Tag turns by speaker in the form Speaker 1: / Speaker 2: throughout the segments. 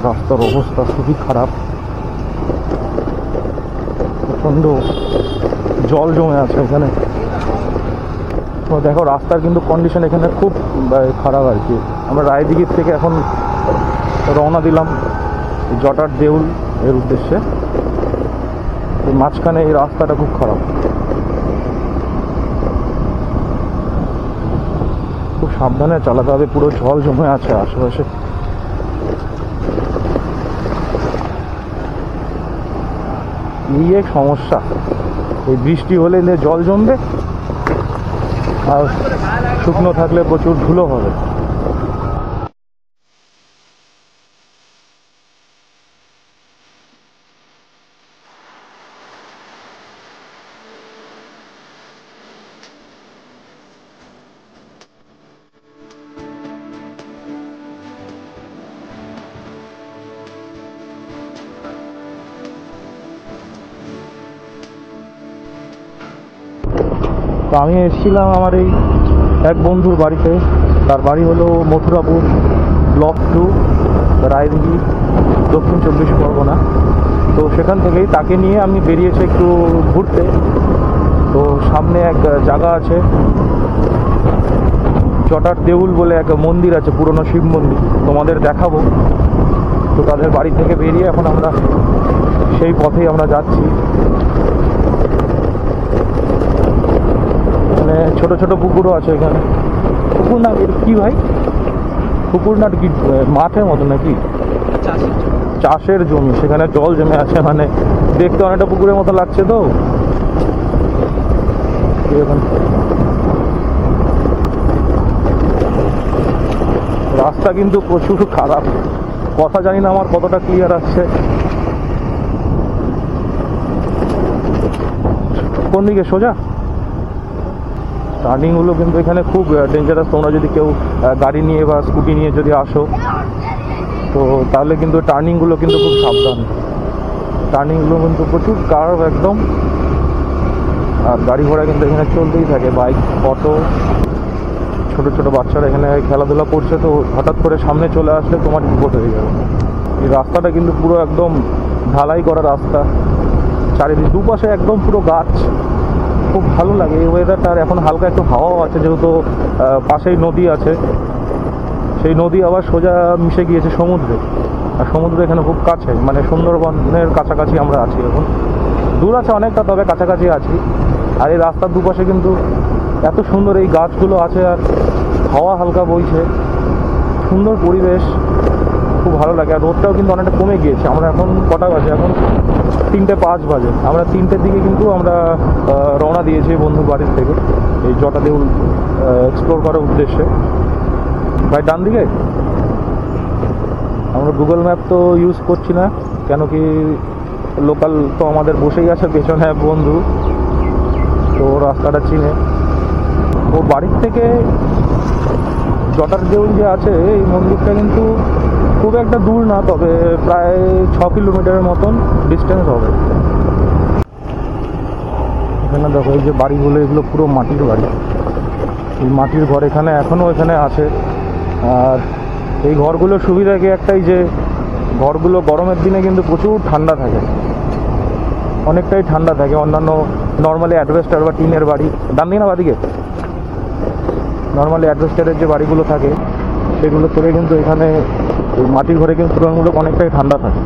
Speaker 1: রাস্তার অবস্থা খুবই খারাপ, প্রচণ্ড জল জমে আছে এখানে। তো দেখো রাস্তার কিন্তু কন্ডিশন এখানে খুব খারাপ আর কি। আমরা রায়দিঘির থেকে এখন রওনা দিলাম জটার দেউল এর উদ্দেশ্যে। এই মাঝখানে এই রাস্তাটা খুব খারাপ, খুব সাবধানে চালাতে হবে, পুরো জল জমে আছে আশেপাশে। এই এক সমস্যা, এই বৃষ্টি হলে জল জমবে আর শুকনো থাকলে প্রচুর ধুলো হবে। তো আমি এসেছিলাম আমার এই এক বন্ধুর বাড়িতে। তার বাড়ি হলো মথুরাপুর, ব্লক 2, রায়দিঘি, দক্ষিণ 24 পরগনা। তো সেখান থেকেই তাকে নিয়ে আমি বেরিয়েছি একটু ঘুরতে। তো সামনে এক জায়গা আছে জটার দেউল বলে এক মন্দির আছে, পুরনো শিব মন্দির, তোমাদের দেখাবো। তো তাদের বাড়ি থেকে বেরিয়ে এখন আমরা সেই পথেই আমরা যাচ্ছি। মানে ছোট ছোট পুকুরও আছে এখানে। পুকুর না কি ভাই, পুকুর না কি মাঠের মতো নাকি, চাষের জমি, সেখানে জল জমে আছে। মানে দেখতে অনেকটা পুকুরের মতো লাগছে। তো রাস্তা কিন্তু প্রচুর খারাপ, কথা জানি না আমার কতটা ক্লিয়ার আসছে। কোন দিকে সোজা? টার্নিংগুলো কিন্তু এখানে খুব ডেঞ্জারাস। তোমরা যদি কেউ গাড়ি নিয়ে বা স্কুটি নিয়ে যদি আসো তো তাহলে কিন্তু টার্নিংগুলো কিন্তু খুব সাবধান। টার্নিংগুলো কিন্তু প্রচুর কার্ভ একদম। আর গাড়ি ঘোড়া কিন্তু এখানে চলতেই থাকে, বাইক, অটো, ছোট ছোট বাচ্চারা এখানে খেলাধুলা করছে। তো হঠাৎ করে সামনে চলে আসলে তোমার বিপদ হয়ে যাবে। এই রাস্তাটা কিন্তু পুরো একদম ঢালাই করা রাস্তা, চারিদিকে দুপাশে একদম পুরো গাছ, খুব ভালো লাগে এই ওয়েদারটা। আর এখন হালকা একটু হাওয়াও আছে, যেহেতু পাশেই নদী আছে। সেই নদী আবার সোজা মিশে গিয়েছে সমুদ্রে, আর সমুদ্র এখানে খুব কাছে, মানে সুন্দরবনের কাছাকাছি আমরা আছি এখন। দূর আছে অনেকটা, তবে কাছাকাছি আছি। আর এই রাস্তার দুপাশে কিন্তু এত সুন্দর এই গাছগুলো আছে, আর হাওয়া হালকা বইছে, সুন্দর পরিবেশ, খুব ভালো লাগে। আর রোদটাও কিন্তু অনেকটা কমে গিয়েছে। আমরা এখন কটা বাজে? এখন 3:05 বাজে। আমরা 3টের দিকে কিন্তু আমরা রওনা দিয়েছি বন্ধুর বাড়ির থেকে এই জটা দেউল এক্সপ্লোর করার উদ্দেশ্যে। ভাই ডান দিকে। আমরা গুগল ম্যাপ তো ইউজ করছি না, কেন কি লোকাল তো আমাদের বসেই আছে পেছনে বন্ধু, তো রাস্তাটা চিনে। ও বাড়ির থেকে জটার দেউল যে আছে এই মন্দিরটা কিন্তু খুব একটা দূর না, তবে প্রায় 6 কিলোমিটারের মতন ডিস্টেন্স হবে। এখানে দেখো এই যে বাড়িগুলো, এগুলো পুরো মাটির বাড়ি। এই মাটির ঘর এখানে এখনও এখানে আছে। আর এই ঘরগুলোর সুবিধা কি একটাই, যে ঘরগুলো গরমের দিনে কিন্তু প্রচুর ঠান্ডা থাকে, অনেকটাই ঠান্ডা থাকে। অন্যান্য নর্মালি অ্যাডভেস্টার বা টিনের বাড়ি, ডান দিকে না বাদিকে, নর্মালি অ্যাডভেস্টারের যে বাড়িগুলো থাকে সেগুলো থেকে কিন্তু এখানে মাটির ঘরে কিন্তু তুলনামূলক অনেকটাই ঠান্ডা থাকে।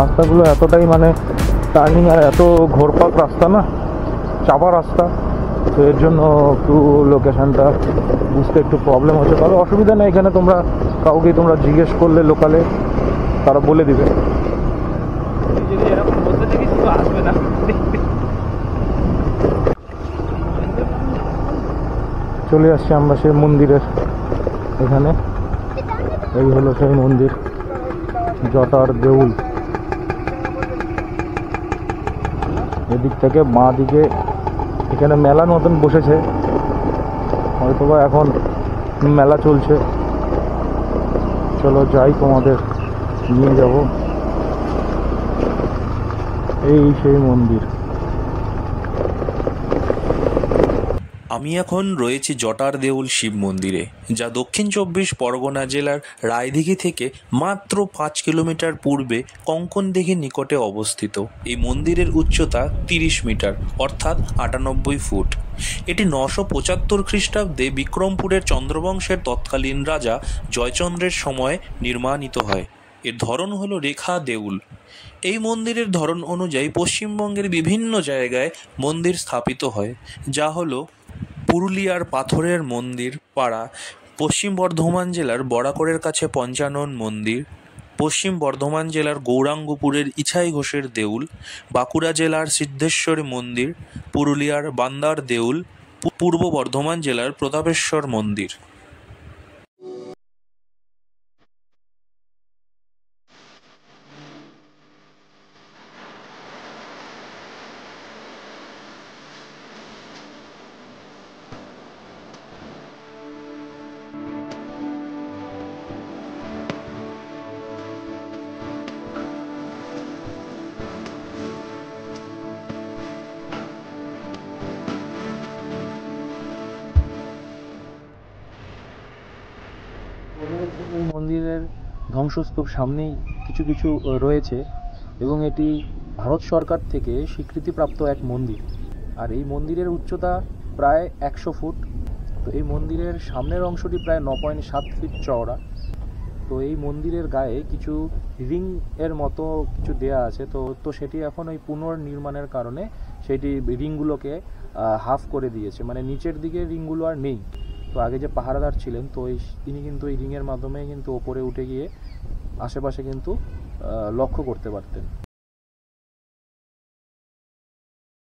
Speaker 1: রাস্তাগুলো এতটাই মানে টার্নিং, আর এত ঘোরপাক রাস্তা না, চাপা রাস্তা, তো এর জন্য একটু লোকেশনটা বুঝতে একটু প্রবলেম হচ্ছে। তবে অসুবিধা নেই, এখানে তোমরা কাউকে জিজ্ঞেস করলে লোকালে তারা বলে দিবে। তুই যদি এরকম বলতে থাকিস তো আসবে না। চলে আসছি আমরা সেই মন্দিরের এখানে। এই হলো সেই মন্দির, জটার দেউল। এদিক থেকে বাঁ দিকে এখানে মেলার মতন বসেছে, হয়তোবা এখন মেলা চলছে। চলো যাই, তোমাদের নিয়ে যাব। এই সেই মন্দির।
Speaker 2: আমি এখন রয়েছি জটার দেউল শিব মন্দিরে, যা দক্ষিণ 24 পরগনা জেলার রায়দিঘি থেকে মাত্র 5 কিলোমিটার পূর্বে কঙ্কনদিঘির নিকটে অবস্থিত। এই মন্দিরের উচ্চতা 30 মিটার অর্থাৎ 98 ফুট। এটি 975 খ্রিস্টাব্দে বিক্রমপুরের চন্দ্রবংশের তৎকালীন রাজা জয়চন্দ্রের সময় নির্মাণিত হয়। এর ধরন হলো রেখা দেউল। এই মন্দিরের ধরন অনুযায়ী পশ্চিমবঙ্গের বিভিন্ন জায়গায় মন্দির স্থাপিত হয়, যা হলো পুরুলিয়ার পাথরের মন্দির পাড়া, পশ্চিম বর্ধমান জেলার বরাকরের কাছে পঞ্চানন মন্দির, পশ্চিম বর্ধমান জেলার গৌরাঙ্গপুরের ইছাই ঘোষের দেউল, বাঁকুড়া জেলার সিদ্ধেশ্বরী মন্দির, পুরুলিয়ার বান্দার দেউল, পূর্ব বর্ধমান জেলার প্রতাপেশ্বর মন্দির।
Speaker 1: এই মন্দিরের ধ্বংসস্তূপ সামনেই কিছু কিছু রয়েছে, এবং এটি ভারত সরকার থেকে স্বীকৃতিপ্রাপ্ত এক মন্দির। আর এই মন্দিরের উচ্চতা প্রায় 100 ফুট। তো এই মন্দিরের সামনের অংশটি প্রায় 9.7 ফিট চওড়া। তো এই মন্দিরের গায়ে কিছু রিং এর মতো কিছু দেয়া আছে, তো সেটি এখন ওই পুনর্নির্মাণের কারণে সেটি রিংগুলোকে হাফ করে দিয়েছে, মানে নিচের দিকে রিংগুলো আর নেই। তো আগে যে পাহারাদার ছিলেন, তো তিনি কিন্তু এই রিংয়ের মাধ্যমে কিন্তু ওপরে উঠে গিয়ে আশেপাশে কিন্তু লক্ষ্য করতে পারতেন।